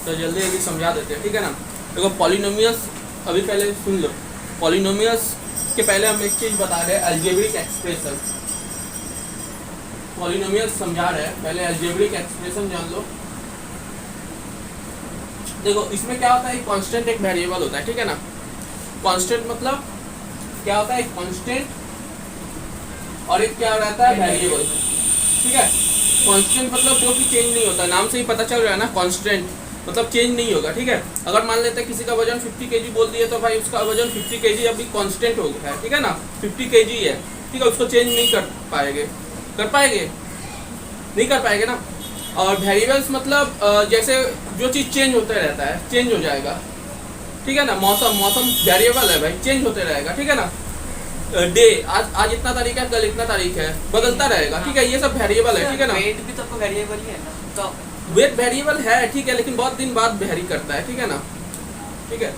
तो जल्दी जल्दी समझा देते हैं, ठीक है ना। देखो पॉलिनोमियल्स अभी पहले सुन लो। पॉलिनोमियल्स के पहले हम एक चीज़ बता रहे हैं, अलजेब्रिक एक्सप्रेशन। पॉलिनोमियल्स समझा रहे हैं, पहले अलजेब्रिक एक्सप्रेशन जान लो। देखो इसमें क्या होता है, एक कांस्टेंट एक वेरिएबल होता है, ठीक है ना। कांस्टेंट मतलब क्या होता है, एक कांस्टेंट और एक क्या रहता है, वेरिएबल, ठीक है। कांस्टेंट मतलब जो कि चेंज नहीं होता, नाम से ही पता चल रहा है ना, कांस्टेंट मतलब चेंज नहीं होगा, ठीक है। अगर मान लेते हैं किसी का वजन 50 kg बोल दिए तो भाई उसका वजन 50 kg अभी कांस्टेंट हो गया है, ठीक है ना, 50 kg है, ठीक है। उसको चेंज नहीं कर पाएंगे, कर पाएंगे नहीं कर पाएंगे ना। और वेरिएबल्स मतलब जैसे जो चीज़ चेंज होते रहता है, चेंज हो जाएगा, ठीक है ना। मौसम वेरिएबल है भाई, चेंज होते रहेगा, ठीक है ना। डे आज इतना तारीख है, कल इतना तारीख है, बदलता रहेगा, ठीक है। ये सब वेरिएबल है, ठीक है ना। वेट भी तो वेरिएबल ही है ना, तो वेट वेरिएबल है, ठीक है, लेकिन बहुत दिन बाद वेरी करता है, ठीक है ना, ठीक है।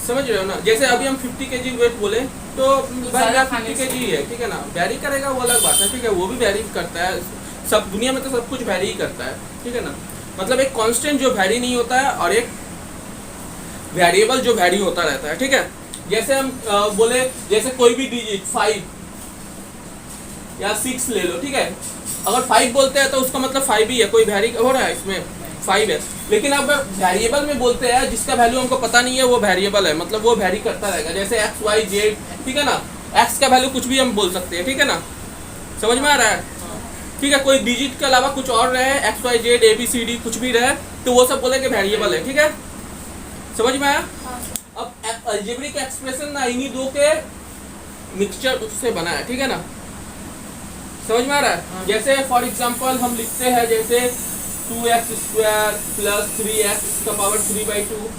समझ रहे हो ना। जैसे अभी हम 50 kg वेट बोले तो भाई 50 kg ही है, ठीक है ना। वेरी करेगा वो अलग बात है, ठीक है, वो भी वेरी करता है। सब दुनिया में तो सब कुछ वेरी ही करता है, ठीक है ना। मतलब एक कांस्टेंट जो वेरी नहीं होता है और एक वेरिएबल जो वेरी होता रहता है, ठीक है। जैसे हम बोले, जैसे कोई भी डिजिट 5 या 6 ले लो, ठीक है। अगर 5 बोलते हैं तो उसका मतलब 5 ही है, कोई वेरी हो रहा है इसमें, 5 है। लेकिन अब वेरिएबल में बोलते हैं जिसका वैल्यू हमको पता नहीं है, वो वेरिएबल है, मतलब वो वेरी करता रहेगा। जैसे एक्स वाई जेड, ठीक है ना। एक्स का वैल्यू कुछ भी हम बोल सकते हैं, ठीक है ना। समझ में आ रहा है, ठीक है। कोई डिजिट के अलावा कुछ और रहे, X Y Z A B C D कुछ भी रहे, तो वो सब बोलेंगे वेरिएबल है, ठीक है। समझ में आया। अब अलजेब्रिक एक्सप्रेशन ना इन्हीं दो के मिक्सचर से बना है, ठीक है ना। समझ में आ रहा है। जैसे फॉर एग्जांपल हम लिखते हैं जैसे 2x² प्लस 3x का पावर 3/2,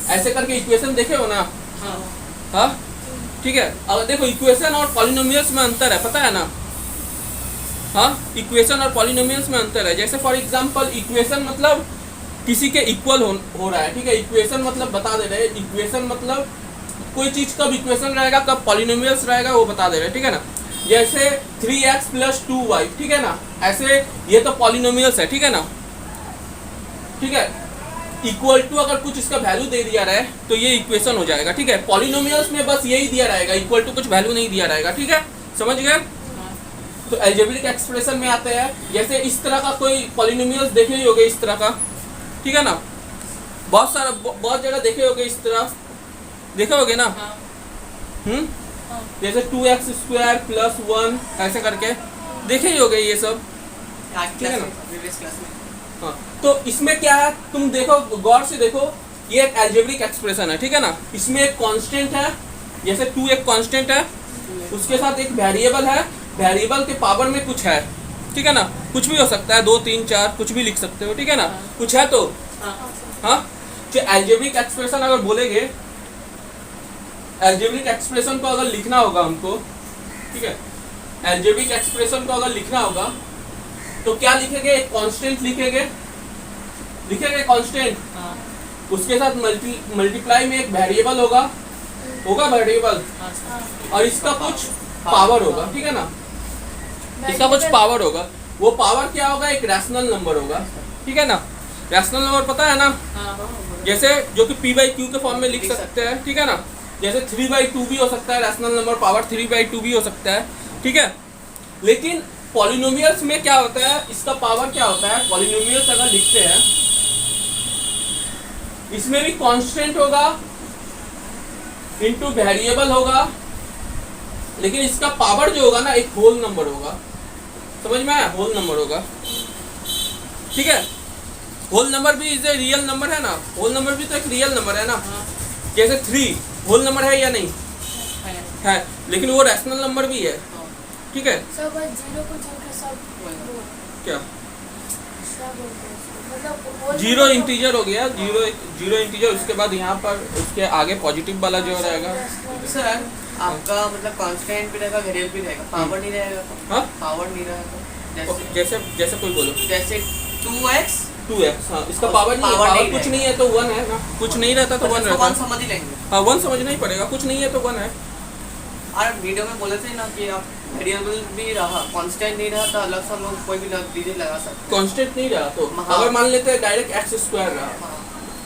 ऐसे करके इक्वेशन देखे हो ना। हाँ ठीक है। अब देखो इक्वेशन और पॉलिनोमियल्स में अंतर है, पता है ना। हाँ, इक्वेशन और पॉलिनोमियल्स में अंतर है। जैसे फॉर एग्जांपल इक्वेशन मतलब किसी के इक्वल हो रहा है, ठीक है। इक्वेशन मतलब बता दे रहे हैं, इक्वेशन मतलब कोई चीज कब इक्वेशन रहेगा कब पॉलिनोमियल्स रहेगा वो बता दे रहे हैं, ठीक है ना। जैसे 3x + 2y, ठीक है ना, ऐसे ये तो पॉलिनोमियल्स है, ठीक है ना, ठीक है। इक्वल टू अगर कुछ इसका वैल्यू दे दिया रहा है तो ये इक्वेशन हो जाएगा, ठीक है। पॉलिनोमियल्स में बस यही दिया रहेगा, इक्वल टू कुछ वैल्यू नहीं दिया रहेगा, ठीक है। समझ गए। तो अलजेब्रिक एक्सप्रेशन में आते हैं, जैसे इस तरह का कोई पॉलिनोमियल्स देखे ही होंगे, इस तरह का, ठीक है ना। बहुत जगह देखे होंगे, इस तरह देखे होंगे ना। जैसे 2x² + 1 ऐसे करके देखे ही होंगे ये सब, ठीक है ना। हाँ, तो इसमें क्या है तुम देखो, गौर से देखो, ये एक अलजेब्रिक एक्सप्रेशन है, ठीक है ना। इसमें एक कांस्टेंट है, जैसे 2 एक कांस्टेंट है, उसके साथ एक वेरिएबल है, वेरिएबल के पावर में कुछ है, ठीक है ना। कुछ भी हो सकता है, 2 3 4 कुछ भी लिख सकते हो, ठीक है ना। कुछ है तो हाँ, जो अलजेब्रिक एक्सप्रेशन अगर बोलेंगे, अलजेब्रिक एक्सप्रेशन को अगर लिखना होगा हमको, ठीक है, अलजेब्रिक एक्सप्रेशन को अगर लिखना होगा तो क्या लिखेंगे, एक कांस्टेंट लिखेंगे कांस्टेंट, उसके साथ मल्टीप्लाई में एक वेरिएबल होगा वेरिएबल, और इसका कुछ पावर होगा, ठीक है ना। इसका कुछ पावर होगा, वो पावर क्या होगा, एक रैशनल नंबर होगा, ठीक है ना। रैशनल नंबर पता है ना, जैसे जो कि p/q के फॉर्म में लिख सकते हैं, ठीक है ना। जैसे 3/2 भी हो सकता है, रैशनल नंबर पावर 3/2 भी हो सकता है, ठीक है। लेकिन पॉलिनोमियल्स में क्या होता है, इसका पावर क्या होता है, पॉलिनोमियल्स अगर लिखते हैं इसमें भी कांस्टेंट होगा इनटू वेरिएबल होगा, लेकिन इसका पावर जो होगा ना एक होल नंबर होगा। समझ में आया, होल नंबर होगा, ठीक है। होल नंबर भी इज ए रियल नंबर है ना, होल नंबर भी तो एक रियल नंबर है ना। जैसे 3 होल नंबर है या नहीं है, लेकिन वो रैशनल नंबर भी है, ठीक है। सब 0 को जोड़ सब क्या मतलब 0 इंटीजर हो गया, 0 इंटीजर, उसके बाद यहाँ पर उसके आगे पॉजिटिव वाला जो रहेगा। सर आपका मतलब कांस्टेंट भी रहेगा, वेरिएबल भी रहेगा, पावर नहीं रहेगा। हाँ, पावर नहीं रहेगा, जैसे कोई बोलो, जैसे 2x, हाँ, इसका पावर नहीं है, पावर कुछ नहीं है तो 1 है ना, कुछ नहीं रहता तो 1 रहता है। 1 समझ ही लेंगे। हाँ, 1 समझना ही पड़ेगा, कुछ नहीं है तो 1 है। और वीडियो में बोले थे ना कि आप वेरिएबल भी रहा, कांस्टेंट नहीं रहा तो अलग से हम लोग कोई भी डिजिट लगा सकते हैं। कांस्टेंट नहीं रहा तो अगर मान लेते हैं डायरेक्ट x² रहा,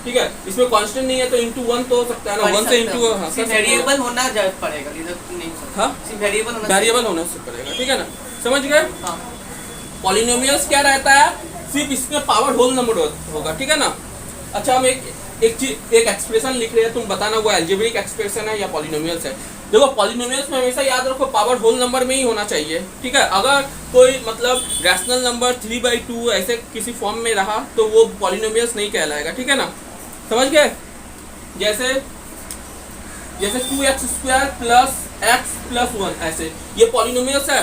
ठीक है, इसमें कांस्टेंट नहीं है तो इंटू 1 तो हो सकता है ना, 1 से इंटू हाँ वेरिएबल होना जरूरत पड़ेगा, इधर नहीं हो सकता। हाँ सिर्फ वेरिएबल होना वेरिएबल होने से पड़ेगा, ठीक है ना, समझ गए। हाँ पॉलिनोमियल्स क्या रहता है, सिर्फ इसमें पावर होल नंबर होगा, ठीक है ना। अच्छा हम एक एक्सप्रेशन लिख रहे हैं, तुम बताना वो अलजेब्रिक एक्सप्रेशन है या पॉलिनोमियल्स है। देखो पॉलिनोमियल्स में हमेशा याद रखो पावर होल नंबर में ही होना चाहिए, ठीक है। अगर कोई मतलब रैशनल नंबर 3/2 ऐसे किसी फॉर्म में रहा तो वो पॉलिनोमियल्स नहीं कहलाएगा, ठीक है ना, समझ गए। जैसे 2x² प्लस x प्लस 1 ऐसे, ये पॉलिनोमियल्स है।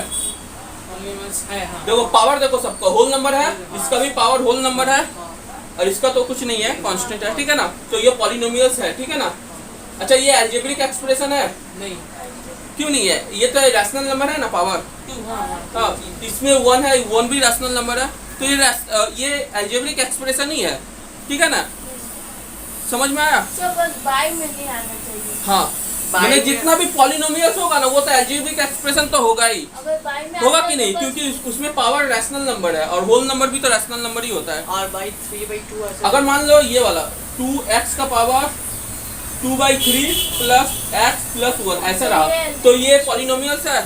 हाँ। देखो पावर देखो सबका होल नंबर है, इसका भी पावर होल नंबर है और इसका तो कुछ नहीं है, कांस्टेंट है, ठीक है ना, तो ये पॉलिनोमियल्स है, ठीक है ना। अच्छा ये अलजेब्रिक एक्सप्रेशन है, नहीं क्यों नहीं है, ये तो रैशनल नंबर है ना पावर, हाँ इसमें 1 है, 1 भी रैशनल नंबर है, तो ये अलजेब्रिक एक्सप्रेशन ही है, ठीक है ना, समझ में आया। सब बस बाय में नहीं आना चाहिए। हाँ बाई मैंने में- जितना भी पॉलिनोमियल्स होगा ना वो तो अलजेब्रिक एक्सप्रेशन तो होगा ही, अगर बाय में होगा आता कि है नहीं, तो बस- क्योंकि उसमें पावर रैशनल नंबर है और होल नंबर भी तो रैशनल नंबर ही होता है। और बाई 3/2 ऐसे। अगर मान लो ये वाला 2x का पावर 2/3 प्लस x प्लस 1 ऐसा रहा तो ये पॉलिनोमियल्स है,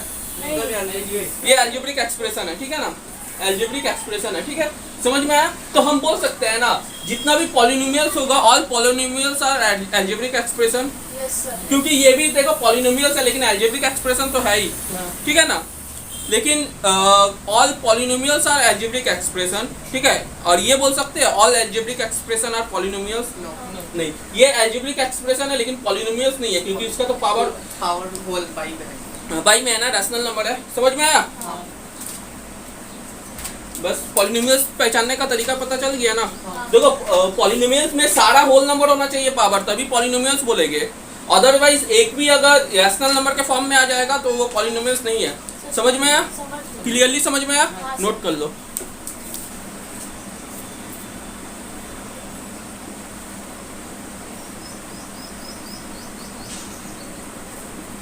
ये अलजेब्रिक एक्सप्रेशन है, ठीक है ना, अलजेब्रिक एक्सप्रेशन है, ठीक है, समझ में आया। तो हम बोल सकते हैं ना जितना भी पॉलिनोमियल्स होगा all polynomials are algebraic expression, yes sir. क्योंकि ये भी देखो पॉलिनोमियल्स है लेकिन अलजेब्रिक एक्सप्रेशन तो है ही, ठीक है ना। लेकिन all polynomials are algebraic expression, ठीक है, और ये बोल सकते हैं all algebraic expression are polynomials, नहीं ये अलजेब्रिक एक्सप्रेशन है लेकिन पॉलिनोमियल्स नहीं है क्योंकि इसका तो पावर होल बाई में है। बाई में है ना, रैशनल नंबर है, समझ में आया। बस पॉलिनोमियल्स पहचानने का तरीका पता चल गया ना। देखो पॉलिनोमियल्स में सारा होल नंबर होना चाहिए पावर, तभी पॉलिनोमियल्स बोलेंगे, अदरवाइज एक भी अगर रैशनल नंबर के फॉर्म में आ जाएगा तो वो पॉलिनोमियल्स नहीं है, समझ में आया, समझ गए। क्लियरली समझ में आया, हाँ, नोट कर लो।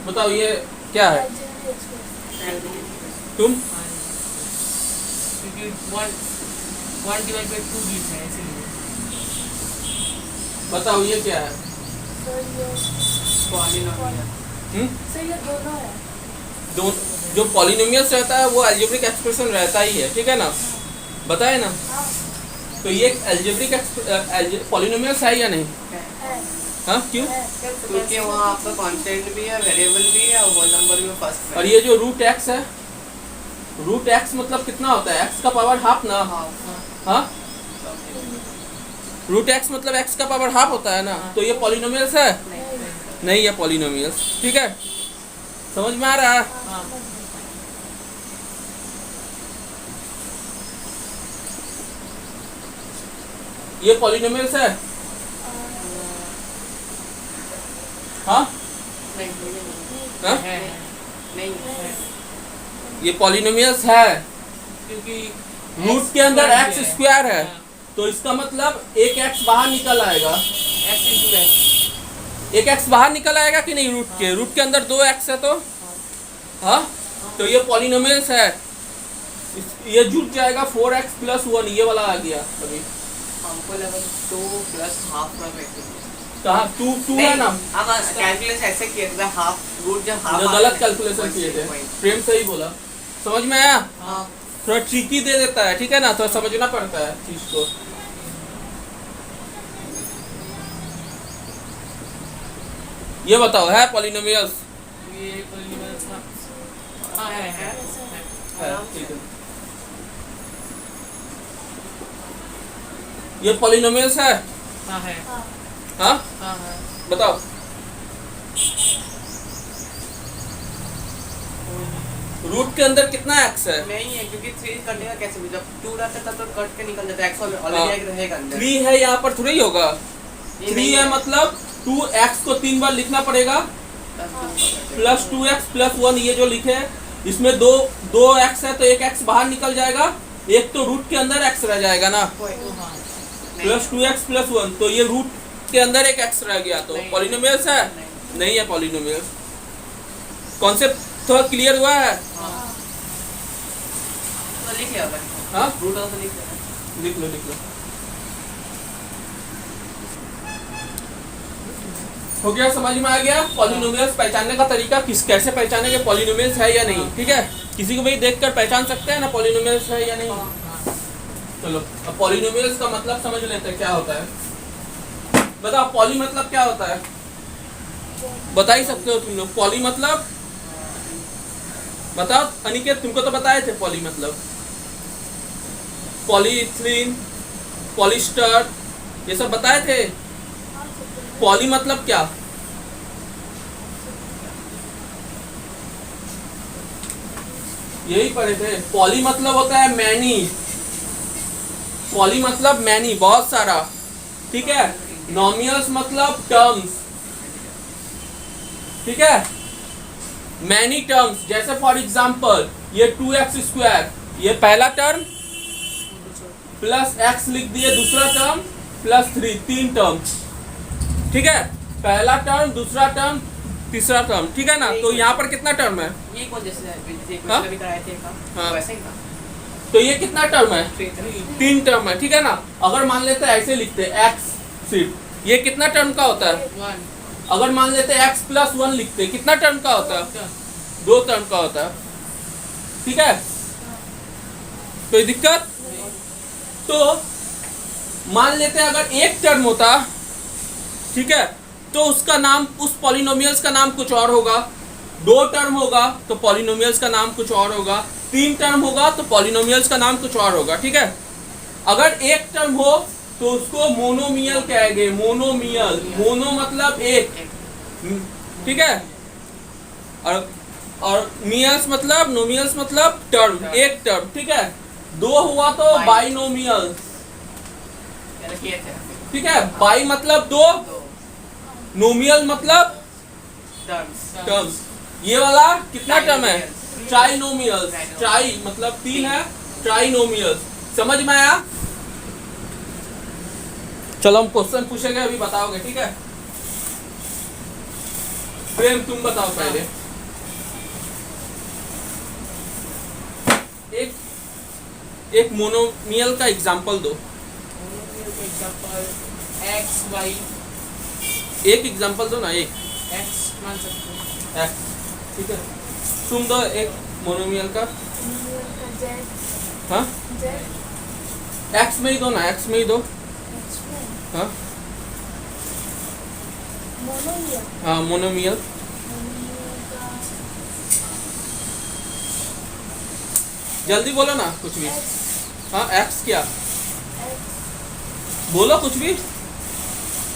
बताओ ये क्या है, Algebraic expression। तुम क्योंकि 1/2 गिव है इसलिए। बताओ ये क्या है। सर ये हम्म? सर ये दोनों है। दो जो पॉलिनोमियल्स रहता है वो अलजेब्रिक एक्सप्रेशन रहता ही है, ठीक है ना, बताए ना। हाँ तो ये अलजेब्रिक पॉलिनोमियल्स है या नहीं, है। हाँ क्यों, है। क्योंकि वहाँ आपका कांस्टेंट भी है, वेरिएबल भी है और होल नंबर भी फर्स्ट और ये जो रूट एक्स है, रूट एक्स मतलब कितना होता है, एक्स का पावर हाफ ना, हाँ रूट एक्स मतलब एक्स का पावर हाफ होता है ना, तो ये पॉलिनोमियल्स है, नहीं ये पॉलिनोमियल्स, ठीक है, समझ में आ रहा है। हाँ ये पॉलिनोमियल्स है, हाँ हाँ है नहीं ये पॉलिनोमियल्स है, क्योंकि रूट के अंदर एक्स स्क्वायर है तो इसका मतलब एक एक्स बाहर निकल आएगा, x into x। एक एक्स बाहर निकल आएगा कि नहीं, रूट के अंदर 2 एक्स है तो हाँ, तो ये पॉलिनोमियल्स है, ये जुट जाएगा 4x प्लस 1, ये वाला आ गया अभी, हमको लगा 2 प्लस हाफ में कहाँ 2 है ना, हम कैलकुलेशन ऐसे किए थे, हाफ रूट जब हाफ जो गलत कैलकुलेशन किए थे, प्रेम सही बोला, समझ में आया। हाँ थोड़ा ट्रिकी दे देता है, ठीक है ना, थोड़ा समझना पड़ता है चीज को। ये बताओ है पॉलिनोमियल्स, ये पॉलिनोमियल्स का हाँ है ठीक है, ये पॉलिनोमियल्स है, हाँ है हाँ हाँ हाँ है। बताओ रूट के अंदर कितना एक्स है, नहीं है क्योंकि 3 कटेगा कैसे भी, जब 2 रहता तब तो कट के निकल जाता है, एक्स ऑलरेडी रहेगा अंदर। 3 है यहाँ पर थोड़ी होगा, ये 3 नहीं है मतलब 2x को 3 बार लिखना पड़ेगा प्लस 2x प्लस 1, ये जो लिखे हैं इसमें दो x है तो एक x बाहर निकल जाएगा, एक तो रूट के अंदर x रह जाएगा ना, हाँ प्लस 2x प्लस 1, तो ये रूट के अंदर एक x रह गया तो नहीं। पॉलिनोमियल्स है, नहीं है पॉलिनोमियल्स। कॉन्सेप्ट थोड़ा क्लियर हुआ है, तो लिख लिया भाई, हाँ रूट ऑफ लिख लिया। लिख लो लिख लो। हो गया, समझ में आ गया पॉलिनोमियल्स पहचानने का तरीका, किस कैसे पहचाने के पॉलिनोमियल्स है या नहीं, ठीक है। किसी को भी देखकर पहचान सकते हैं ना पॉलिनोमियल्स है या नहीं। चलो अब पॉलिनोमियल्स का मतलब समझ लेते हैं क्या होता है। बताओ पॉली मतलब क्या होता है, बता ही सकते हो तुम लोग। पॉली मतलब बताओ अनिकेत, तुमको तो बताए थे पॉली मतलब। पॉलीइथीलीन, पॉलिस्टर, ये सब बताए थे। पॉली मतलब क्या, यही पढ़े थे। पॉली मतलब होता है मैनी, पॉली मतलब मैनी, बहुत सारा, ठीक है। नॉमिनल्स मतलब टर्म्स, ठीक है, मैनी टर्म्स। जैसे फॉर एग्जांपल ये 2x², ये पहला टर्म प्लस x लिख दिए, दूसरा टर्म प्लस 3, 3 टर्म्स, ठीक है। पहला टर्म, दूसरा टर्म, तीसरा टर्म, ठीक है ना। तो यहाँ पर कितना टर्म है, ये कौन जैसे हाँ? भी कराए थे का हाँ। वैसे ही था। तो ये कितना टर्म है, 3 3 टर्म है, ठीक है ना। अगर मान लेते हैं ऐसे लिखते हैं x सिर्फ, ये कितना टर्म का होता है। 1 अगर मान लेते हैं x + 1 लिखते हैं, कितना टर्म का होता है, 2 टर्म का होता है, ठीक है। कोई दिक्कत। तो मान लेते हैं अगर एक टर्म होता, ठीक है, तो उसका नाम, उस पॉलिनोमियल्स का नाम कुछ और होगा। 2 टर्म होगा तो पॉलिनोमियल्स का नाम कुछ और होगा। 3 टर्म होगा तो पॉलिनोमियल्स का नाम कुछ और होगा, ठीक है। अगर एक टर्म हो तो उसको मोनोमियल कहेंगे, मोनोमियल। मोनो मतलब एक, ठीक है, और मियल्स मतलब, नोमियल्स मतलब टर्म, एक टर्म, ठीक है। 2 हुआ तो बाइनोमियल, ठीक है। बाई मतलब 2, नोमियल मतलब टर्म्स। ये वाला कितना टर्म है, ट्राइनोमियल्स। ट्राई मतलब 3 है, ट्राइनोमियल्स। समझ में आया। चलो हम क्वेश्चन पूछेंगे, अभी बताओगे, ठीक है। प्रेम तुम बताओ पहले। एक मोनोमियल का एग्जांपल दो। एग्जांपल x y, एक एग्जांपल दो ना, एक x मान सकते हैं। x, ठीक है। तुम दो एक मोनोमियल का। हाँ, x में ही दो ना, x में ही दो। हाँ हाँ, मोनोमियल। जल्दी बोलो ना कुछ भी। हाँ, x क्या, बोलो कुछ भी।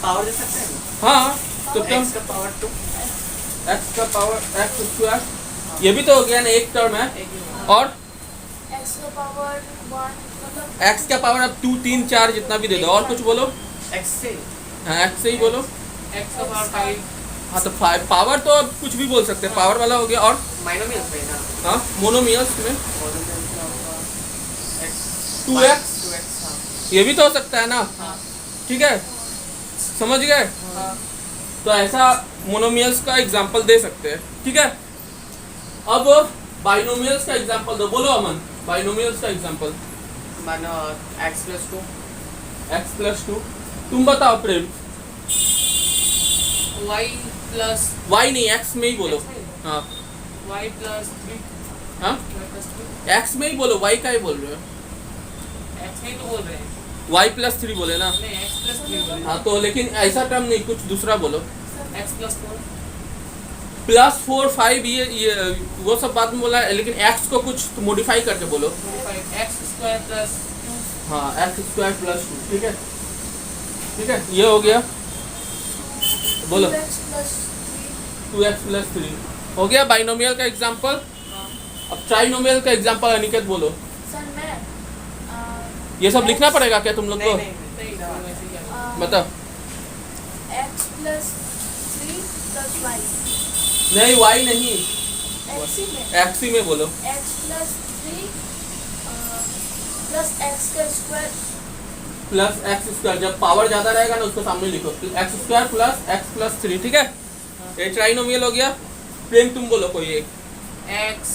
पावर दे सकते हैं। हाँ तो x का पावर 2, x का पावर x², ये भी तो हो गया ना, एक टर्म है। और x का पावर 1 मतलब x का पावर अब 2, 3, 4 जितना भी दे दो। और कुछ बोलो। x से हाँ, x से ही बोलो। x का पावर 5, हाँ तो 5 पावर तो अब कुछ भी बोल सकते हैं, पावर वाला हो गया। और माइनोमियल पे ना, हाँ, मोनोमियल्स में x 2x, 2x हाँ। ये भी तो हो सकता है ना, हाँ ठीक है। समझ गए। हाँ तो ऐसा मोनोमियल्स का एग्जांपल दे सकते हैं, ठीक है। अब बाइनोमियल्स का एग्जांपल दो। बोलो अमन, बाइनोमियल्स का एग्जांपल। मानो x + 2, x + 2। तुम बताओ प्रेम। y प्लस y नहीं, x में ही बोलो। हाँ y प्लस 3, हाँ, y प्लस 3, x में ही बोलो, y का ही बोल रहे हो। x नहीं तो बोल रहे हैं। y + 3 बोले ना। नहीं, x प्लस 3 बोल रहे हाँ तो लेकिन ऐसा टर्म नहीं, कुछ दूसरा बोलो। हैं। x प्लस 4, +4, 5, ये वो सब बात में बोला है, लेकिन x को कुछ मॉडिफाई करके बोलो। 5 x² प्लस हाँ, x² + 2, ठीक है, ठीक है। ये हो गया, बोलो 2x + 3 हो गया बाइनोमियल का एग्जांपल। अब ट्राइनोमियल का एग्जांपल अनिकेत बोलो। सर मैं ये सब लिखना पड़ेगा क्या तुम लोग को, नहीं नहीं तो वैसे क्या बताओ। x + 3 + y नहीं, y नहीं, x ही में x ही में बोलो। x + 3 + x² +x², जब पावर ज्यादा रहेगा ना उसको सामने लिखो, x² + x + 3, ठीक है। ये ट्राइनोमियल हो गया। प्रेम तुम बोलो कोई एक। x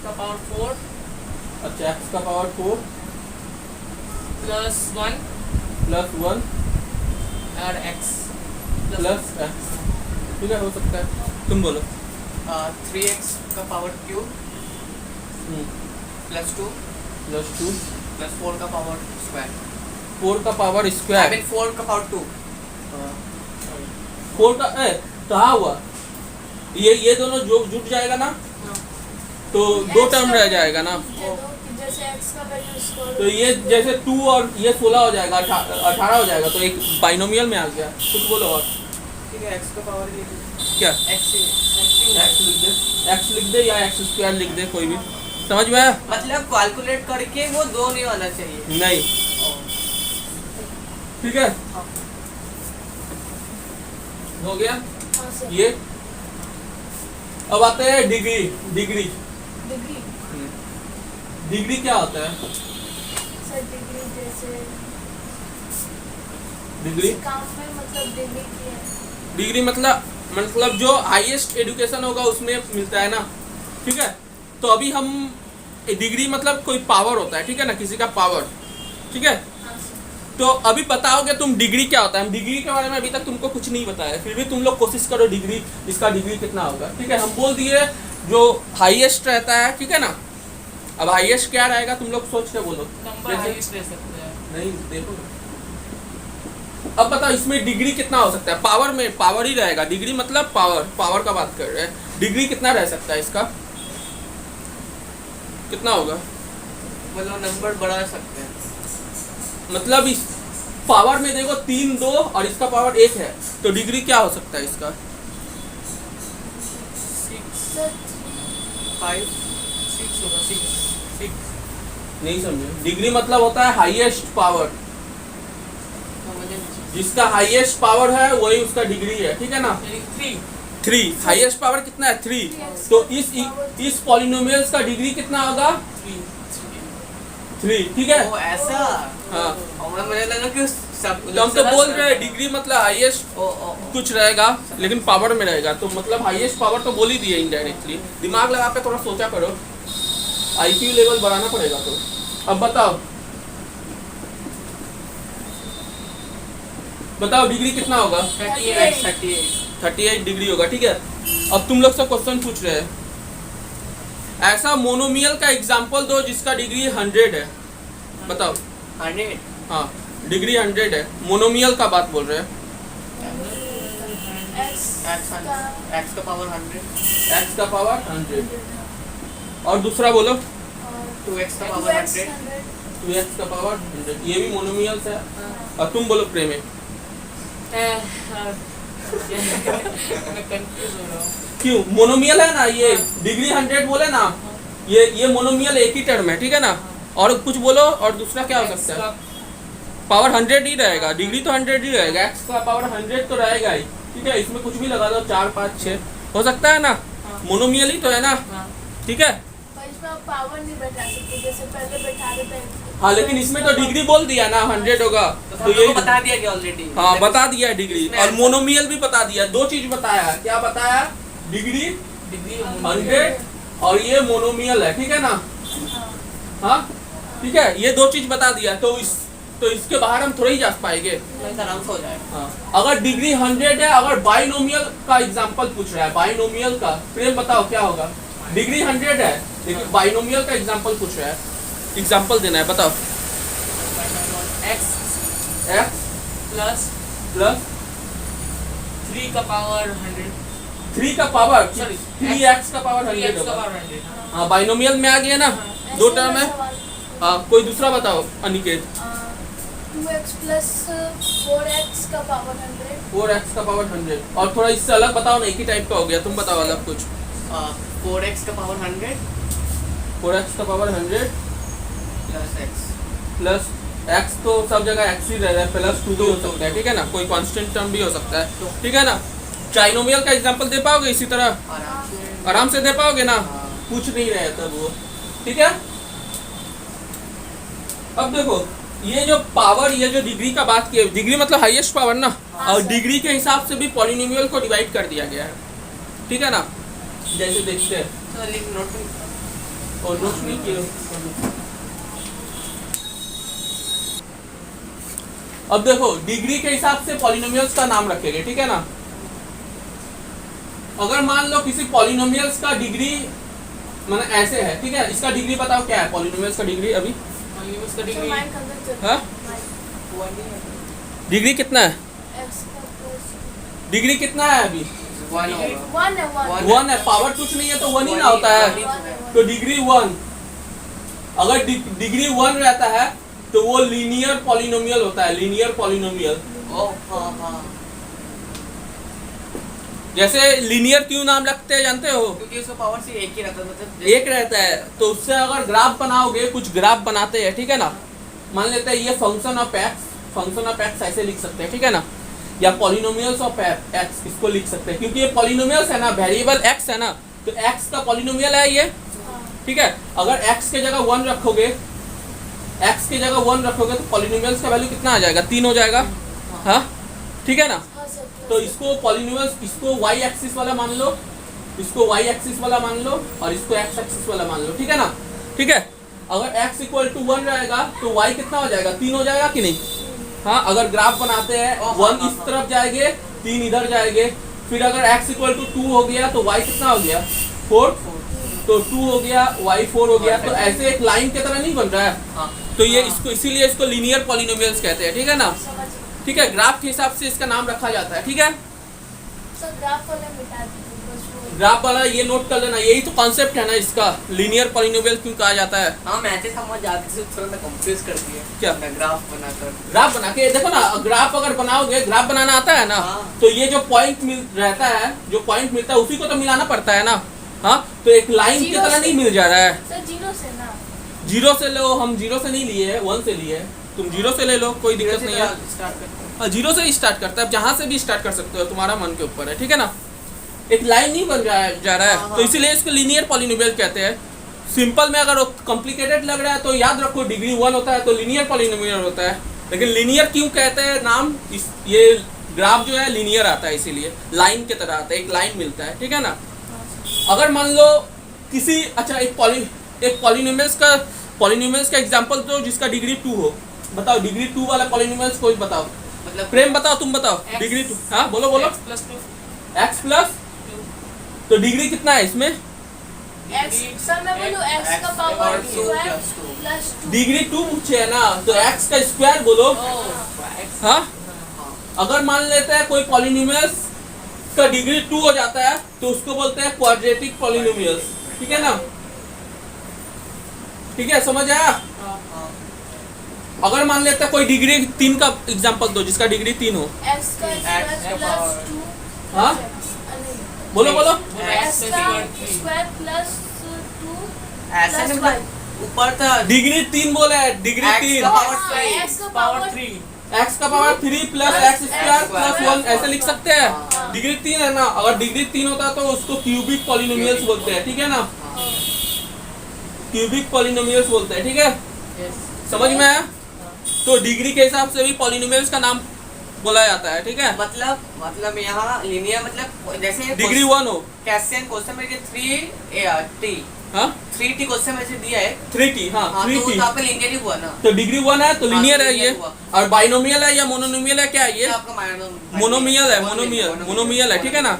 का पावर 4 अच्छा, x का पावर 4 प्लस 1 + 1 और x प्लस एक्स, ठीक है, हो सकता है। तुम बोलो। 3x का पावर क्यूब प्लस 2 प्लस 4 का पावर स्क्वायर। 4 का पावर आई स्क्वायर, मीन 4 का पावर 2। 4 का कहाँ हुआ, ये दोनों जो जुट जाएगा ना, तो दो टर्म रह जाएगा ना, जैसे x का वैल्यू स्क्वायर, तो ये जैसे 2 और ये 16 हो जाएगा, 18 हो जाएगा, तो एक बाइनोमियल में आ गया। कुछ बोलो और। ठीक है, x का पावर ये क्या x एक्स लिख दे या एक्स स्क्वायर लिख दे, कोई भी, समझ में आया? मतलब कैलकुलेट करके वो 2 नहीं होना चाहिए। नहीं, ठीक है, हो गया हाँ सर, ये। अब आते हैं डिग्री। डिग्री डिग्री क्या होता है? सर डिग्री जैसे डिग्री काम में मतलब डिग्री की है। डिग्री मतलब जो हाईएस्ट एजुकेशन होगा उसमें मिलता है ना, ठीक है। तो अभी हम डिग्री मतलब कोई पावर होता है, ठीक है ना, किसी का पावर, ठीक है। हाँ सर, तो अभी बताओगे तुम डिग्री क्या होता है। हम डिग्री के बारे में अभी तक तुमको कुछ नहीं बताया, फिर भी तुम लोग कोशिश करो डिग्री, इसका डिग्री कितना होगा, ठीक है। हम बोल दिए जो हाईएस्ट रहता है, ठीक है ना। अब हाईएस्ट क्या रहेगा तुम लोग सोच के बोलो। नंबर जैसे- हाईएस्ट ले सकते हैं। नहीं, देखो ना। अब बताओ इसमें डिग्री कितना हो सकता है। पावर में पावर ही रहेगा, डिग्री मतलब पावर का बात कर रहे हैं। डिग्री कितना रह सकता है इसका, कितना होगा? मतलब नंबर बढ़ा सकते हैं। मतलब इस पावर में देखो 3 2 और इसका पावर 1 है, तो डिग्री क्या हो सकता है इसका? 6 सर 5 6 होगा, 6 नहीं समझे। डिग्री मतलब होता है हाईएस्ट पावर, जिसका हाईएस्ट पावर है वही उसका डिग्री है, ठीक है ना। 3 हाईएस्ट पावर कितना है? 3। तो इस पॉलिनोमियल्स का डिग्री कितना होगा? 3, ठीक है। ओ ऐसा। हाँ, और मुझे लगा कि सब तो हम तो बोल रहे हैं डिग्री मतलब हाईएस्ट ओ कुछ रहेगा लेकिन पावर में रहेगा, तो मतलब हाईएस्ट पावर तो बोल ही दिए इनडायरेक्टली। दिमाग लगा के थोड़ा सोचा करो, आईक्यू लेवल बढ़ाना पड़ेगा। तो अब बताओ डिग्री कितना होगा? 38 डिग्री होगा, ठीक है। अब तुम लोग से क्वेश्चन पूछ रहे हैं, ऐसा मोनोमियल का एग्जांपल दो जिसका डिग्री 100 है। बताओ। 100। हाँ, डिग्री 100 है, मोनोमियल का बात बोल रहे हैं। x का पावर 100। एक्स का पावर 100 और दूसरा बोलो 2x का पावर 100। 2x का पावर 100, ये भी मोनोमियल्स है। और तुम बोलो प्रेमे। मैं कंफ्यूज हो रहा हूँ। क्यों? मोनोमियल है ना ये, डिग्री 100 बोले ना, ये मोनोमियल एक ही टर्म है, ठीक है ना। और कुछ बोलो, और दूसरा क्या हो सकता है? पावर 100 ही रहेगा, डिग्री तो 100 ही रहेगा, एक्स का पावर 100 तो रहेगा ही, ठीक है। इसमें कुछ भी लगा दो, 4 5 6 हो सकता है ना, मोनोमियल ही तो है ना, ठीक है। पर इसमें आप पावर नहीं बैठा सकते जैसे पहले बैठा रहे थे। हाँ, लेकिन इसमें तो डिग्री बोल दिया ना 100 होगा, तो तो ये ये बता दिया गया ऑलरेडी। हाँ बता दिया है डिग्री, इसमें और ऐसा- मोनोमियल भी बता दिया। 2 चीज बताया है, क्या बताया? डिग्री डिग्री 100 और ये मोनोमियल है, ठीक है ना। हाँ, हाँ, ठीक है, ये 2 चीज बता दिया। तो इसके बाहर हम थोड़ा ही जा पाएंगे। तो आराम से हो जाएगा। हाँ, अगर डिग्री 100 है, अगर बाइनोमियल का एग्जांपल पूछ रहा है, बाइनोमियल का, प्रेम बताओ क्या होगा? डिग्री 100 है लेकिन बाइनोमियल का एग्जांपल पूछ रहा है, एग्जांपल देना है, बताओ। x x प्लस प्लस 3 का पावर 100, 3 का पावर, Sorry, 3x का पावर 100 3x का होगा। पावर 100। हाँ, बाइनोमियल में आ गया ना, 2 टर्म है। हाँ, कोई दूसरा बताओ अनिकेत। 2x प्लस 4x का पावर 100। 4x का पावर 100, और थोड़ा इससे अलग बताओ ना, एक ही टाइप का हो गया, तुम बताओ अलग कुछ। 4x का पावर 100 4x का power 100 plus x। Plus x, तो सब जगह x ही रह रहा है, प्लस 2 भी हो सकता है, ठीक है ना, कोई कांस्टेंट टर्म भी हो सकता है, ठीक है ना। ट्राइनोमियल का एग्जांपल दे पाओगे इसी तरह? आराम से दे पाओगे ना, पूछ नहीं रहे तब वो, ठीक है। अब देखो, ये जो पावर, ये जो डिग्री का बात की है, डिग्री मतलब हाईएस्ट पावर ना, और डिग्री के हिसाब से भी पॉलिनोमियल को डिवाइड कर दिया गया है, ठीक है ना। जैसे देखते हैं, तो लिख नोट और नोट्स नहीं किए। अब देखो डिग्री के हिसाब से पॉलिनोमियल्स का नाम रखेंगे, ठीक है ना। अगर मान लो किसी पॉलिनोमियल्स का डिग्री मतलब ऐसे है, ठीक है, इसका डिग्री बताओ क्या है पॉलिनोमियल्स का डिग्री अभी? पॉलिनोमियल्स का तो डिग्री माइंड कंजन चल हाँ? डिग्री कितना है? x का प्लस डिग्री कितना है अभी? 1 होगा 1 है 1 1 है, पावर कुछ नहीं है तो 1 ही ना होता है, तो डिग्री 1। अगर डिग्री 1 रहता है तो वो लीनियर पॉलिनोमियल होता है, लीनियर पॉलिनोमियल। ओ हाँ हाँ, जैसे लीनियर क्यों नाम रखते हैं जानते हो? क्योंकि उसका पावर से एक ही रहता है, मतलब एक रहता है, तो उससे अगर ग्राफ बनाओगे, कुछ ग्राफ बनाते हैं, ठीक है ना, मान लेते हैं ये फंक्शन ऑफ एक्स ऐसे लिख सकते हैं, ठीक है ना, या पॉलिनोमियल्स ऑफ एक्स इसको लिख सकते हैं, क्योंकि ये पॉलिनोमियल्स है ना, वेरिएबल एक्स है ना, तो एक्स का पॉलिनोमियल है ये, ठीक है। अगर एक्स के जगह 1 रखोगे, एक्स की जगह 1 रखोगे तो पॉलिनोमियल्स का वैल्यू कितना आ जाएगा? 3 हो जाएगा, हाँ, ठीक है ना। तो इसको पॉलिनोमियल्स, इसको वाई एक्सिस वाला मान लो, इसको वाई एक्सिस वाला मान लो, और इसको एक्स एक्सिस वाला मान लो, ठीक है ना, ठीक है। अगर x इक्वल टू 1 रहेगा तो y कितना हो जाएगा? 3 हो जाएगा कि नहीं? हाँ, अगर ग्राफ बनाते हैं 1 इस तरफ जाएंगे, 3 इधर जाएंगे, फिर अगर x इक्वल टू 2 हो गया तो y कितना हो गया? 4, तो 2 हो गया, y 4 हो गया, तो ऐसे एक लाइन की तरह नहीं बन रहा है। हाँ, तो ये इसको इसीलिए इसको लीनियर पॉलिनोमियल्स कहते हैं, ठीक है ना, ठीक है। ग्राफ के हिसाब से इसका नाम रखा जाता है, ठीक है। सर ग्राफ वाला मिटा दीजिए बस वो। ग्राफ वाला ये नोट कर लेना, यही तो कॉन्सेप्ट है ना इसका, लीनियर पॉलिनोमियल क्यों कहा जाता है। हाँ मैं ऐसे समझ जाती थी, थोड़ा सा कंफ्यूज कर दिया क्या? ग्राफ बनाकर। ग्राफ बना के देखो ना, ग्राफ अगर बनाओगे, ग्राफ बनाना आता है ना, हाँ। तो ये जो पॉइंट मिल रहता है, जो पॉइंट मिलता है उसी को तो मिलाना पड़ता है ना, हाँ, तो एक लाइन की जीरो तरह से। नहीं मिल जा रहा है। सर 0 से ना, 0 से लो, हम 0 से नहीं लिए, 1 से लिए, तुम 0 से ले लो, कोई दिक्कत नहीं है। स्टार्ट करते हैं। 0 से ही स्टार्ट करता है, जहां से भी स्टार्ट कर सकते हो, तुम्हारा मन के ऊपर है, ठीक है ना। एक लाइन नहीं बन जा रहा है, तो इसीलिए इसको लीनियर पॉलिनोमियल कहते हैं। सिंपल में अगर कॉम्प्लिकेटेड लग रहा है तो याद रखो डिग्री 1 होता है तो लीनियर पॉलिनोमियल होता है। लेकिन लीनियर क्यों कहते हैं नाम, ये ग्राफ जो है लीनियर आता है, इसीलिए लाइन की तरह आता है, एक लाइन मिलता है, ठीक है ना। अगर मान लो किसी, अच्छा एक पॉलिनोमियल्स का एग्जांपल दो जिसका डिग्री 2 हो, बताओ डिग्री 2 वाला पॉलिनोमियल्स कोई बताओ, मतलब प्रेम बताओ, तुम बताओ डिग्री 2, हाँ बोलो बोलो। x प्लस, तो डिग्री कितना है इसमें? x सर मैं बोलूं x का पावर स्क्वायर प्लस 2 डिग्री 2 पूछे है ना, तो x का स्क्वायर बोलो, हाँ। अगर मान लेते हैं कोई पॉलिनोमियल्स का डिग्री 2 हो जाता है तो उसको बोलते हैं क्वाड्रेटिक पॉलिनोमियल्स, ठीक है ना, ठीक है, समझ आया। अगर मान लेते हैं कोई डिग्री 3 का एग्जांपल दो जिसका डिग्री 3 हो, x का स्क्वायर प्लस 2, हाँ बोलो बोलो। x का स्क्वायर प्लस 2 ऐसे नहीं, मतलब ऊपर था डिग्री 3 बोला है, डिग्री 3, x का पावर 3 x का power 3 plus x square plus 1 ऐसे लिख सकते हैं। डिग्री 3 है ना, अगर डिग्री 3 होता तो उसको क्यूबिक पॉलिनोमियल्स बोलते हैं, ठीक है ना, क्यूबिक पॉलिनोमियल्स बोलते हैं, ठीक है, समझ में आया। तो डिग्री के हिसाब से भी पॉलिनोमियल्स का नाम बोला जाता है, ठीक है। मतलब यहाँ लीनियर, मतलब जैसे डिग्री 1 हो, कैसे क्वेश्चन में 3t हाँ 3t क्वेश्चन में से दिया है, 3t, हाँ हाँ, तो 3t, आपका लीनियर ही हुआ ना, तो डिग्री 1 है तो हाँ, लीनियर तो है ये, linear हुआ। और बाइनोमियल है या मोनोनोमियल है, क्या है ये? ये आपका मोनोमियल है, मोनोमियल है, ठीक है ना,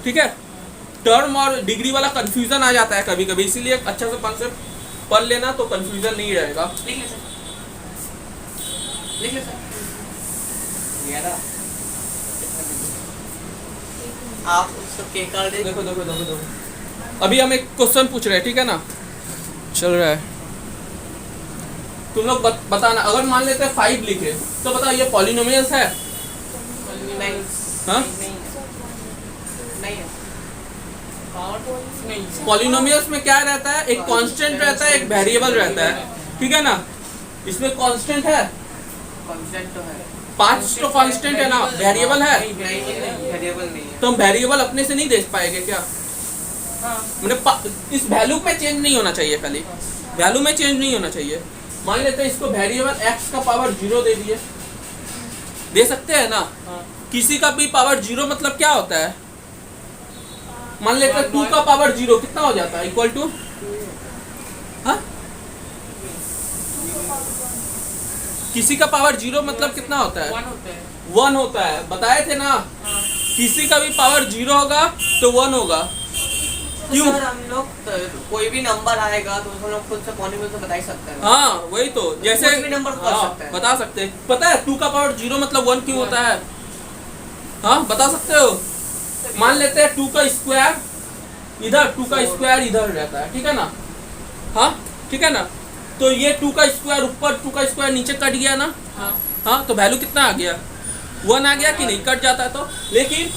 ठीक है। टर्म और डिग्री वाला कंफ्यूजन आ जाता है कभी कभी, इसीलिए अच्छा से कॉन्सेप्ट पढ़ लेना तो कंफ्यूजन नहीं रहेगा। लिख ले सर, लिख ले सर, आप उसको के कार्ड देखो देखो देखो देखो, अभी हम एक क्वेश्चन पूछ रहे हैं, ठीक है ना, चल रहा है, तुम लोग बताना। अगर मान लेते हैं 5 लिखे तो बताओ ये पॉलिनोमियल्स है? नहीं, हाँ नहीं है। पॉलिनोमियल्स में क्या रहता है, एक कांस्टेंट रहता है, एक वेरिएबल रहता है, ठीक है ना। इसमें कांस्टेंट है, कांस्टेंट तो है, 5 तो कांस्टेंट है ना, वेरिएबल है, नहीं वेरिएबल नहीं है। तो हम वेरिएबल अपने से नहीं देख पाएंगे क्या? मतलब इस वैल्यू में चेंज नहीं होना चाहिए, खाली वैल्यू में चेंज नहीं होना चाहिए। मान लेते हैं इसको वेरिएबल x का पावर 0 दे दिए, दे सकते हैं ना। किसी का भी पावर 0 मतलब क्या होता है, मान लेते हैं 2 का पावर 0 कितना हो जाता है, इक्वल टू, हाँ किसी का पावर 0 मतलब कितना होता है? 1 होता है। 1 होता है, बताए थे ना। हाँ। किसी का भी पावर 0 होगा तो 1 होगा। तो क्यों? सर हम लोग कोई भी नंबर आएगा तो हम लोग खुद से पॉलिनोमियल से बता ही सकते हैं। हाँ वही तो, जैसे कुछ भी नंबर कर हाँ, सकते हैं। बता सकते हैं। पता है 2 का पावर 0 मतलब 1 क्यों होता है? हाँ बता सकते हो? मान लेते हैं 2 का स्क्वायर इधर, 2 का स्क्वायर इधर रहता है, ठीक है ना? हाँ ठीक है ना? तो ये 2 का स्क्वायर ऊपर, 2 का स्क्वायर नीचे कट गया ना। हाँ। हाँ तो वैल्यू कितना आ गया? 1 आ गया कि नहीं? कट जाता है तो। लेकिन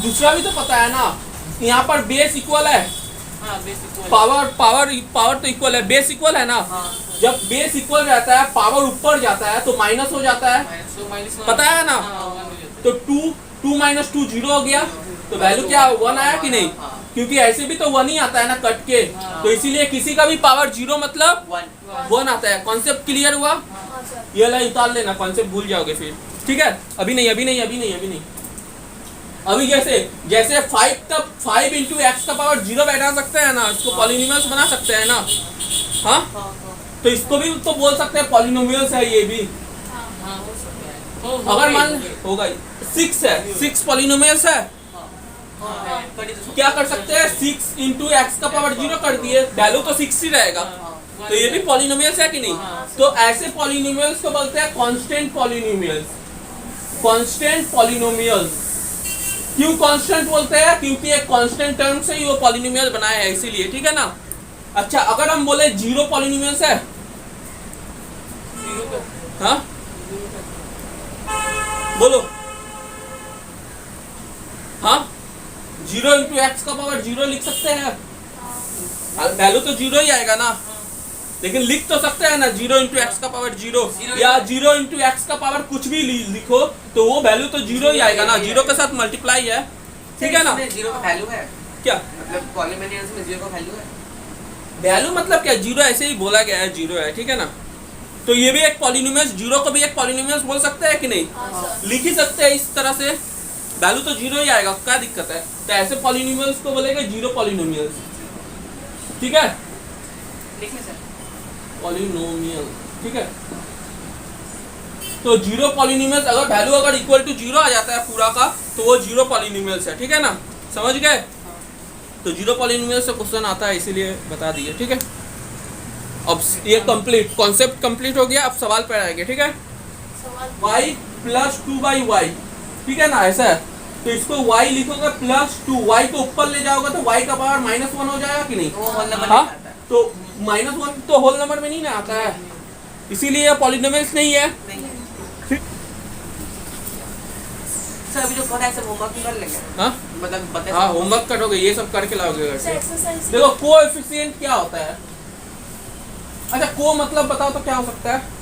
दूसरा भी तो पता है ना, यहाँ पर बेस इक्वल है, हाँ, बेसिक पावर तो इक्वल है, बेस इक्वल है ना। हाँ। जब बेस इक्वल रहता है, पावर ऊपर जाता है तो माइनस हो जाता है, माइनस पता है ना? तो 2 माइनस 2 0 हो गया, तो वैल्यू क्या 1 आया कि नहीं? हाँ। क्योंकि ऐसे भी तो 1 ही आता है ना कट के। हाँ। तो इसीलिए किसी का भी पावर 0 मतलब 1 1 आता है। कॉन्सेप्ट क्लियर हुआ? हाँ सर। ये लाइन उतार लेना, कॉन्सेप्ट भूल जाओगे फिर, ठीक है? अभी नहीं। अभी जैसे 5 इंटू एक्स का पावर 0 बैठा सकते हैं ना, इसको पॉलिनोमियल्स बना सकते हैं ना। हाँ तो इसको भी तो बोल सकते हैं पॉलिनोमियल्स है ये भी। हाँ, हो सकता है। अगर मान होगा 6 है, 6 पॉलिनोमियल्स है, क्या कर सकते हैं? 6 इंटू एक्स का पावर 0 कर दिए, वैल्यू तो 6 ही रहेगा। तो ये भी पॉलिनोमियल्स है कि नहीं? तो ऐसे पॉलिनोमियल्स को बोलते हैं कांस्टेंट पॉलिनोमियल्स। कांस्टेंट पॉलिनोमियल्स क्यों कांस्टेंट बोलते हैं? क्योंकि एक कांस्टेंट टर्म से ही वो पॉलिनोमियल बनाया है, इसीलिए, ठीक है ना? अच्छा अगर हम बोले 0 पॉलिनोमियल्स है, हाँ बोलो, हाँ 0 इंटू एक्स का पावर 0 लिख सकते हैं, वैल्यू तो 0 ही आएगा ना। लेकिन लिख तो सकते हैं ना 0 इंटू एक्स का पावर 0, या 0 इंटू एक्स का पावर कुछ भी लिखो तो वो वैल्यू तो 0 ही आएगा ना, 0 के साथ मल्टीप्लाई है, ठीक है ना? जीरो का वैल्यू है, क्या मतलब पॉलिनोमियल्स में जीरो का वैल्यू है। वैल्यू मतलब क्या? 0 ऐसे ही बोला गया है 0 है, ठीक है ना? तो ये भी एक पॉलिनोमियल्स, 0 को भी एक पॉलिनोमियल्स बोल सकते हैं कि नहीं? हाँ सर। लिख ही सकते हैं इस तरह से, वैल्यू तो 0 ही आएगा, क्या दिक्कत है? तो ऐसे पॉलिनोमियल्स को बोलेंगे 0 पॉलिनोमियल्स, ठीक है? लिखिए सर। पॉलिनोमियल, ठीक है? तो 0 पॉलिनोमियल्स अगर वैल्यू अगर इक्वल टू 0 आ जाता है पूरा का, तो वो 0 पॉलिनोमियल्स है, ठीक है ना? समझ गए? तो 0 पॉलिनोमियल्स से क्वेश्चन आता है, इसीलिए बता दिए, ठीक है? अब ये कंप्लीट कॉन्सेप्ट कंप्लीट हो गया, अब सवाल पे आएंगे, ठीक है? सवाल y प्लस 2/y, ठीक है ना? ऐसा है तो इसको y लिखोगे प्लस 2, y को ऊपर ले जाओगे तो y का पावर -1 हो जाएगा कि नहीं? वो होल नंबर हाँ नहीं आता है। तो -1 तो होल नंबर में नहीं ना आता है, इसीलिए पॉलिनोमियल्स नहीं है। नहीं है। सर अभी जो कर रहा है सब होमवर्क कर लेंगे, हाँ मतलब बता हाँ होमवर्क करोगे, ये सब करके लाओगे घर से। एक्सरसाइज देखो कोएफिशिएंट क्या होता है? अच्छा को मतलब बताओ तो क्या हो सकता है?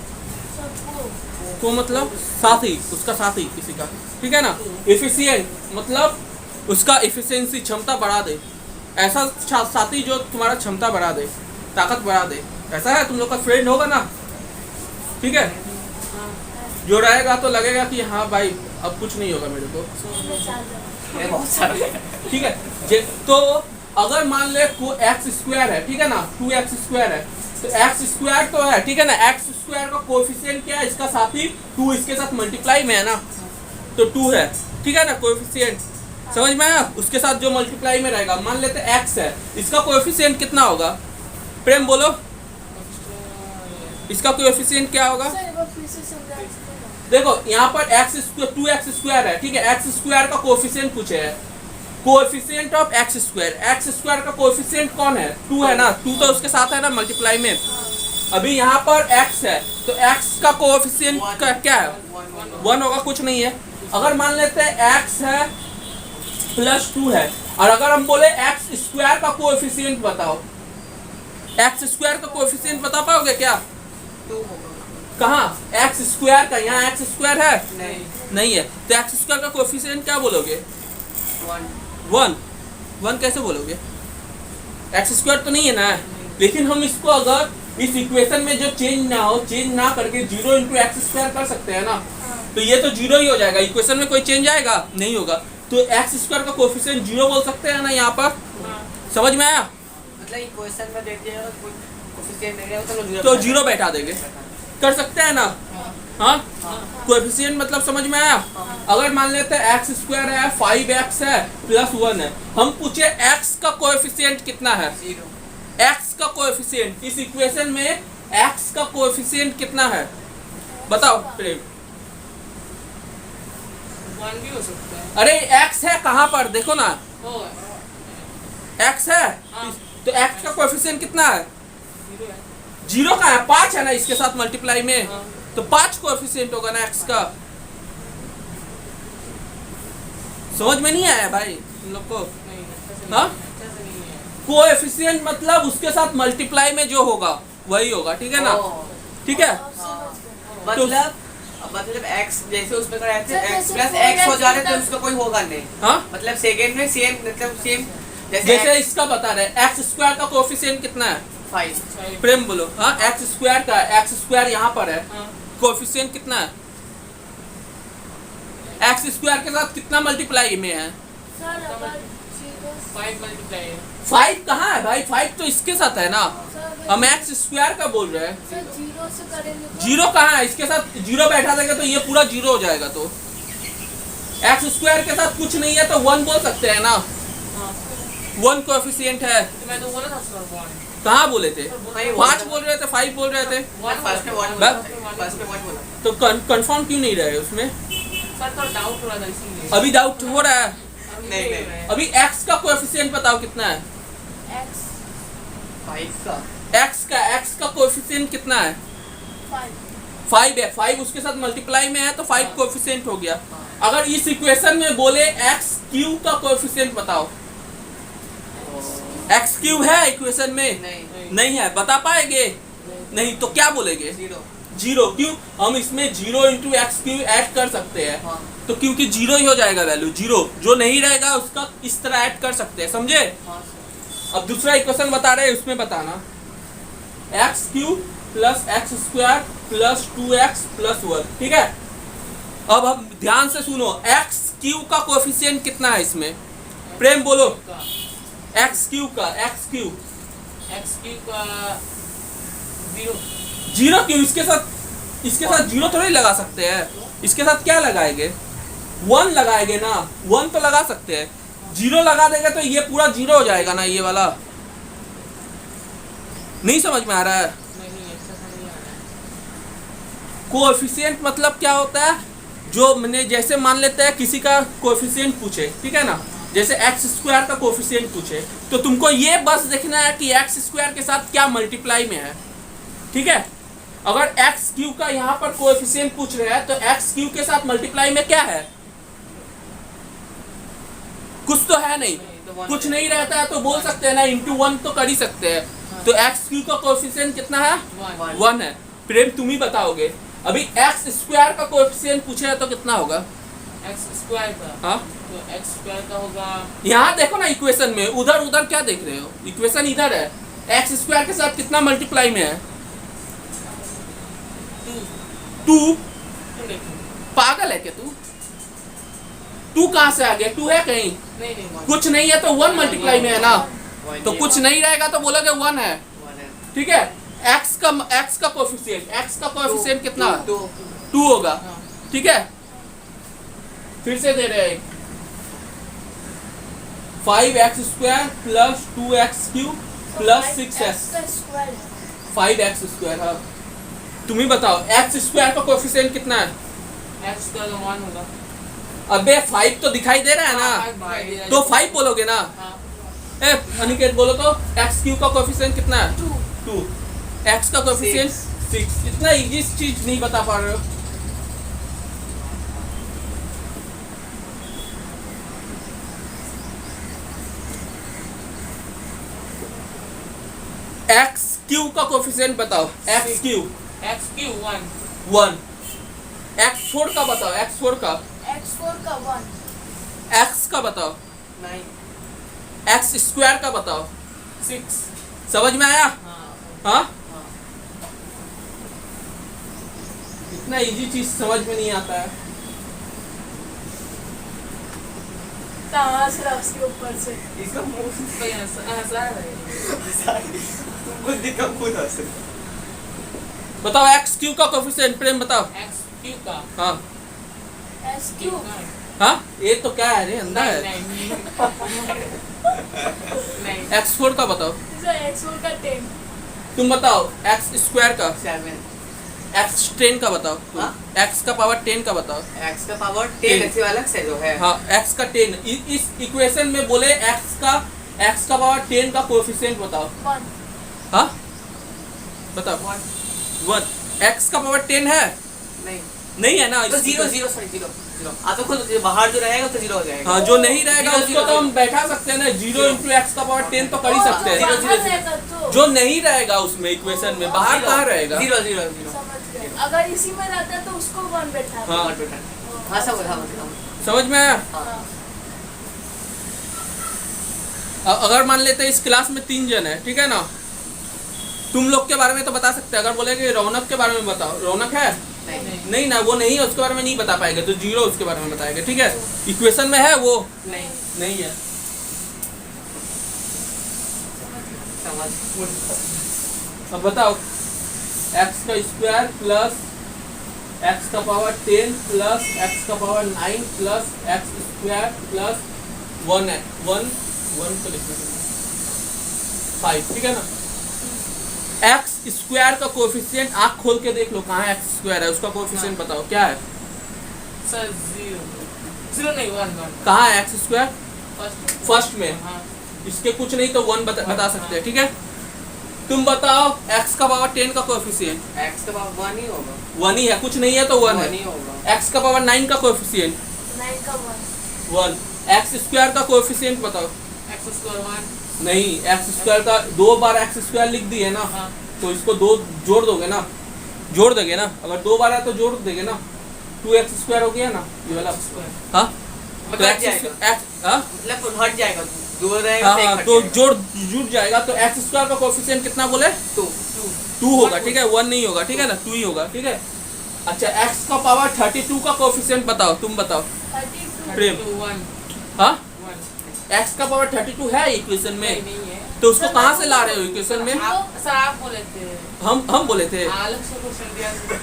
को मतलब साथी, उसका साथी किसी का, ठीक है ना? एफिशिएंट मतलब उसका एफिशिएंसी, क्षमता बढ़ा दे, ऐसा साथी जो तुम्हारा क्षमता बढ़ा दे, ताकत बढ़ा दे, ऐसा है? तुम लोग का फ्रेंड होगा ना, ठीक है? जो रहेगा तो लगेगा कि हाँ भाई अब कुछ नहीं होगा मेरे को, ये बहुत सारा है। ठीक है? तो अगर मान ले को एक्स स्क्वायर है, ठीक है ना? 2x स्क्वायर है, तो एक्स स्क्वायर तो है, ठीक है ना? एक्स स्क्वायर का कोएफिशिएंट क्या है? इसका साथी 2 इसके साथ मल्टीप्लाई में है ना, तो 2 है, ठीक है ना? कोएफिशिएंट समझ में आया? उसके साथ जो मल्टीप्लाई में रहेगा, मान लेते हैं x है, इसका कोएफिशिएंट कितना होगा? प्रेम बोलो, इसका कोएफिशिएंट क्या होगा? देखो यहाँ पर x2x स्क्वायर है, ठीक है? x स्क्वायर का कोएफिशिएंट पूछे है, कोएफिशिएंट ऑफ x स्क्वायर का कोएफिशिएंट कौन है? 2 है ना? 2 तो उसके साथ है ना मल्टीप्लाई में। अभी यहाँ पर x है तो x का कोएफिशिएंट क्या है? 1 होगा, कुछ नहीं है। अगर मान लेते हैं x है प्लस 2 है, और अगर हम बोले x स्क्वायर का कोएफिशिएंट बताओ, x स्क्वायर का कोएफिशिएंट बता पाओगे क्या? 2 होगा। कहाँ? x स्क्वायर का, यहाँ x स्क्वायर है नहीं है, तो x स्क्वायर का कोएफिशिएंट क्या बोलोगे? 1 कैसे बोलोगे? एक्स स्क्वायर तो नहीं है ना। लेकिन हम इसको अगर इस इक्वेशन में जो चेंज ना करके 0 इंटू एक्स स्क्वायर कर सकते हैं ना, तो ये तो 0 ही हो जाएगा, इक्वेशन में कोई चेंज आएगा नहीं होगा, तो एक्स स्क्वायर का कोएफिशिएंट 0 बोल सकते हैं ना यहाँ पर। समझ में आया? मतलब इक्वेशन में देख दिया कोई कोएफिशिएंट दे दिया तो 0 बैठा देंगे, कर सकते हैं ना? हाँ, हाँ। कोएफिशिएंट मतलब समझ में आया? अगर मान लेते हैं एक्स स्क्वायर है, 5x है प्लस 1 है, हम पूछे x का कोएफिशिएंट कितना है? 0। x का कोएफिशिएंट इस इक्वेशन में x का कोएफिशिएंट कितना है बताओ प्रेम। 1 भी हो सकता है। अरे x है कहाँ पर देखो ना, ओ x है हाँ। तो x का कोएफिशिएंट कितना है? 0 है। 0 का है, 5 है ना इसके साथ मल्टीप्लाई में, हाँ। तो 5 कोएफिशिएंट होगा ना x का। समझ में नहीं आया भाई तुम लोग को? नहीं, अच्छा से हाँ? नहीं है, अच्छा से नहीं है। कोएफिशिएंट मतलब उसके साथ मल्टीप्लाई में जो होगा वही होगा, ठीक है ना? ओ, ठीक है, मतलब x जैसे उसमें कराए थे सर, x जैसे प्लस 4x x हो जा रहे थे मतलब- उसका कोई होगा नहीं। हाँ मतलब सेकेंड में सेम मतलब सेम जैसे जैसे इसका बता रहे एक्स स्क्वायर का कोएफिशिएंट कितना है? 5। Five। प्रेम बोलो। हाँ, एक्स स्क्वायर का, एक्स स्क्वायर यहाँ पर है, हाँ। कोएफिशिएंट कितना है? एक्स स्क्वायर के साथ कितना मल्टीप्लाई में है? सर अगर 0 5 मल्टीप्लाई है। 5 कहाँ है भाई? 5 तो इसके साथ है ना, सर हम एक्स स्क्वायर का बोल रहे हैं। सर 0 से करेंगे तो 0 कहाँ है? इसके साथ 0 बैठा देगा तो ये पूरा 0 हो जाएगा। तो एक्स स्क्वायर के साथ कुछ नहीं है तो 1 बोल सकते हैं ना, हाँ। 1 कोएफिशिएंट है। तो मैं तो बोला था सर 1। कहाँ बोले थे? नहीं, 5 बोल रहे थे, 5 बोल रहे थे, फर्स्ट में 1 बस। फर्स्ट में 1 बोला। तो कंफर्म क्यों नहीं रहे उसमें? सर तो डाउट हो रहा था इसीलिए। अभी डाउट हो रहा है। अभी नहीं, हो नहीं। रहा है। अभी x का कोएफिशिएंट बताओ कितना है? x 5 का x का कोएफिशिएंट कितना है? 5 5 है, 5 उसके साथ मल्टीप्लाई में है तो 5 कोएफिशिएंट हो गया। अगर इस इक्वेशन में बोले x क्यू का कोएफिशिएंट बताओ, x क्यू है इक्वेशन में? नहीं नहीं है, बता पाएंगे? नहीं तो क्या बोलेंगे? 0। 0। क्यों? हम इसमें 0 इंटू एक्स क्यू ऐड कर सकते हैं, हाँ तो क्योंकि 0 ही हो जाएगा वैल्यू, 0 जो नहीं रहेगा उसका इस तरह ऐड कर सकते हैं, समझे? हाँ सर। अब दूसरा इक्वेशन बता रहे हैं, उसमें बताना x Q plus x square plus 2x plus 1, ठीक है? अब हम ध्यान से सुनो, एक्स क्यू का कोएफिशिएंट कितना है इसमें? प्रेम बोलो, का एक्स क्यू का, एक्स क्यू x क्यूब का 0। 0 क्यों? इसके साथ 0 थोड़ी लगा सकते हैं, इसके साथ क्या लगाएंगे? 1 लगाएंगे ना, 1 तो लगा सकते हैं, 0 लगा देगा तो ये पूरा 0 हो जाएगा ना, ये वाला। नहीं समझ में आ रहा है? नहीं, अच्छा से नहीं आ रहा है। कोएफिशिएंट मतलब क्या होता है? जो मैंने जैसे मान लेते हैं किसी का कोएफिशिएंट पूछे, ठीक है ना, जैसे एक्स स्क्वायर का कोएफिशिएंट पूछे, तो तुमको ये बस देखना है कि एक्स स्क्वायर के साथ क्या मल्टीप्लाई में है, ठीक है? अगर एक्स क्यू का यहाँ पर कोएफिशिएंट पूछ रहे हैं तो एक्स क्यू के साथ मल्टीप्लाई में क्या है? कुछ तो है नहीं, कुछ नहीं रहता है तो बोल सकते हैं ना, इंटू 1 तो कर ही सकते हैं। तो एक्स क्यू का कोएफिशिएंट कितना है? 1 है। प्रेम तुम ही बताओगे, अभी एक्स स्क्वायर का कोएफिशिएंट पूछे है तो कितना होगा? x स्क्वायर का, हाँ, तो x स्क्वायर का होगा यहाँ देखो ना इक्वेशन में, उधर क्या देख रहे हो? इक्वेशन इधर है, एक्स स्क्वायर के साथ कितना मल्टीप्लाई में है? 2। 2 देखो। पागल है क्या तू? 2 कहाँ से आ गया? 2 है कहीं? नहीं नहीं 1। कुछ नहीं है तो 1 मल्टीप्लाई में है ना, तो ये कुछ नहीं रहेगा तो बोलोगे 1 है, 1 है। ठीक है? एक्स का कोएफिशिएंट कितना? 2 2 होगा, हाँ। ठीक है? फिर से दे रहे हैं 5x square plus 2x cube plus 6x, का स्क्वायर है 5x स्क्वायर। हाँ, तुम ही बताओ x स्क्वायर का कोएफिशिएंट कितना है? x स्क्वायर का 1 होगा। अबे 5 तो दिखाई दे रहा है ना, हाँ, दिखाई दे रहा है। तो 5 बोलोगे ना? हाँ, ए अनिकेत बोलो तो, x क्यू का कोएफिशिएंट कितना है? 2 2। x का कोएफिशिएंट 6। इतना इजी चीज नहीं बता पा रहे हो। x क्यू का कोएफिशिएंट बताओ, x Q x cube 1। 1। x4 का बताओ, x4 का, x4 का 1 x का बताओ, 9 x स्क्वायर का बताओ। 6। समझ में आया? हाँ, हाँ, हाँ इतना इजी चीज समझ में नहीं आता है। हंस रहा उसके ऊपर से। इसका मुंह कोई हंसा रहा है। खुद दिखा खुद हंस। बताओ x क्यू का कोएफिशिएंट, प्रेम बताओ। x क्यू का हाँ एक्स क्यूब हाँ, ये तो क्या है रे अंधा है। नहीं x4 का बताओ, x4 का 10 तुम बताओ x स्क्वायर का, 7 x 10 का बताओ, हाँ? x का पावर 10 का बताओ। x का पावर 10 10 ऐसे वाला से जो है हाँ x का 10, इस इक्वेशन में बोले x का पावर 10 का कोएफिशिएंट बताओ। 1 हाँ बताओ। 1 x का पावर 10 है, नहीं नहीं है ना, तो zero zero sorry zero zero तो खुद बाहर जो रहेगा तो जीरो हो जाएगा। हाँ जो नहीं रहेगा जीरो, उसको जीरो, तो हम बैठा सकते हैं ना, 0 इंटू एक्स का पावर 10 तो कर ही सकते हैं। जीरो, जीरो, तो जो नहीं रहेगा उसमें इक्वेशन में, बाहर कहाँ रहेगा। जीरो जीरो जीरो समझ गए। अगर इसी में रहता तो उसको 1 बैठा हाँ। हाँ सब समझ में आया। हाँ अगर मान लेते हैं इस क्लास में 3 जन है, ठीक है ना, तुम लोग के बारे में तो बता सकते हैं। अगर बोले कि रौनक के बारे में बताओ, रौनक है नहीं नहीं ना, वो नहीं है, उसके बारे में नहीं बता पाएंगे, तो 0 उसके बारे में बताएंगे। ठीक है, इक्वेशन में है वो नहीं नहीं है। समझ अब बताओ x का स्क्वायर प्लस x का पावर 10 प्लस x का power 9 plus x square plus 1 है 1 तो लिखना 5, ठीक है ना। x स्क्वायर का कोएफिशिएंट आँख खोल के देख लो कहाँ x स्क्वायर है, उसका कोएफिशिएंट बताओ क्या है। सर जीरो नहीं 1 कहाँ है x स्क्वायर, फर्स्ट में। हाँ इसके कुछ नहीं तो 1 बता सकते हैं, ठीक है। तुम बताओ x का पावर 10 का कोएफिशिएंट। x का पावर 1 ही होगा, 1 ही है, कुछ नहीं है तो 1 है। ही होगा। x का पावर 9 का कोएफिशिएंट 9 का 1। x स्क्वायर का कोएफिशिएंट बताओ। x स्क्वायर 1 नहीं, x स्क्वायर का 2 बार x स्क्वायर लिख दिए ना, हाँ तो इसको 2 जोड़ दोगे ना, जोड़ देंगे ना, अगर 2 बार है तो जोड़ देंगे ना, 2x स्क्वायर हो गया ना ये वाला। स्क्वायर हाँ तो मतलब x हाँ मतलब हट जाएगा, दो रहेगा हाँ तो एक हाँ, हट तो जाएगा। जुड़ जाएगा। तो x स्क्वायर का कोएफिशिएंट कितना बोले, 2 2 होगा, ठीक है, 1 नहीं होगा, ठीक है ना, 2 ही होगा, ठीक है। अच्छा x का पावर 32 का कोएफिशिएंट बताओ, तुम बताओ। 32 प्रेम। 1 हाँ x का पावर 32 है इक्वेशन में, नहीं है तो उसको कहाँ से ला रहे हो इक्वेशन में। आप सर आप बोले थे हम बोले थे अलग से क्वेश्चन दिया था।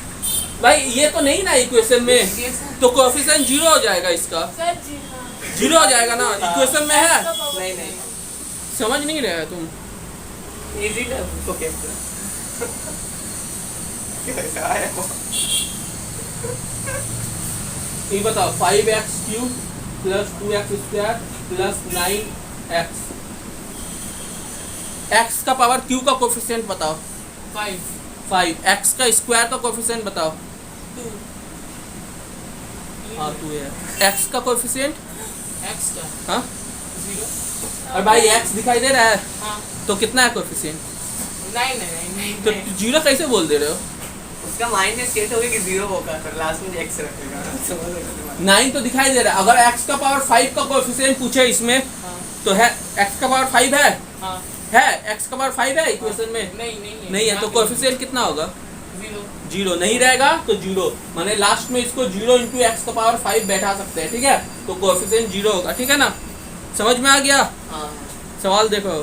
भाई, ये तो नहीं ना इक्वेशन में, ये सर तो कोएफिशिएंट 0 हो जाएगा इसका, सर जी हाँ 0 हो जाएगा ना, इक्वेशन में है। नहीं नहीं समझ नहीं रहे तुम। इजी था उसको कैसे कैसा है वो ये बताओ 5x cube plus 2x square plus 9x, x का पावर q का कोएफिशिएंट बताओ 5, x का स्क्वायर का कोएफिशिएंट बताओ 2 हाँ 2 है, x का कोएफिशिएंट x का हाँ 0 और भाई x दिखाई दे रहा है हाँ तो कितना है कोएफिशिएंट, नहीं तो 0 कैसे बोल दे रहे हो। उसका माइंड में सेट हो गया कि 0 होगा, फिर लास्ट में x रखेगा। समझ रहे हो? 9 तो दिखाई दे रहा है। अगर x का पावर 5 का कोएफिशिएंट पूछे इसमें हाँ तो है x का पावर 5 है, हाँ x का पावर 5 है इक्वेशन में, नहीं है, तो कोएफिशिएंट कितना होगा 0 नहीं रहेगा, तो 0 माने लास्ट में इसको 0 इंटू एक्स का पावर 5 बैठा सकते हैं, ठीक है, तो कोएफिशिएंट 0 होगा, ठीक है ना। समझ में आ गया, हाँ सवाल देखो।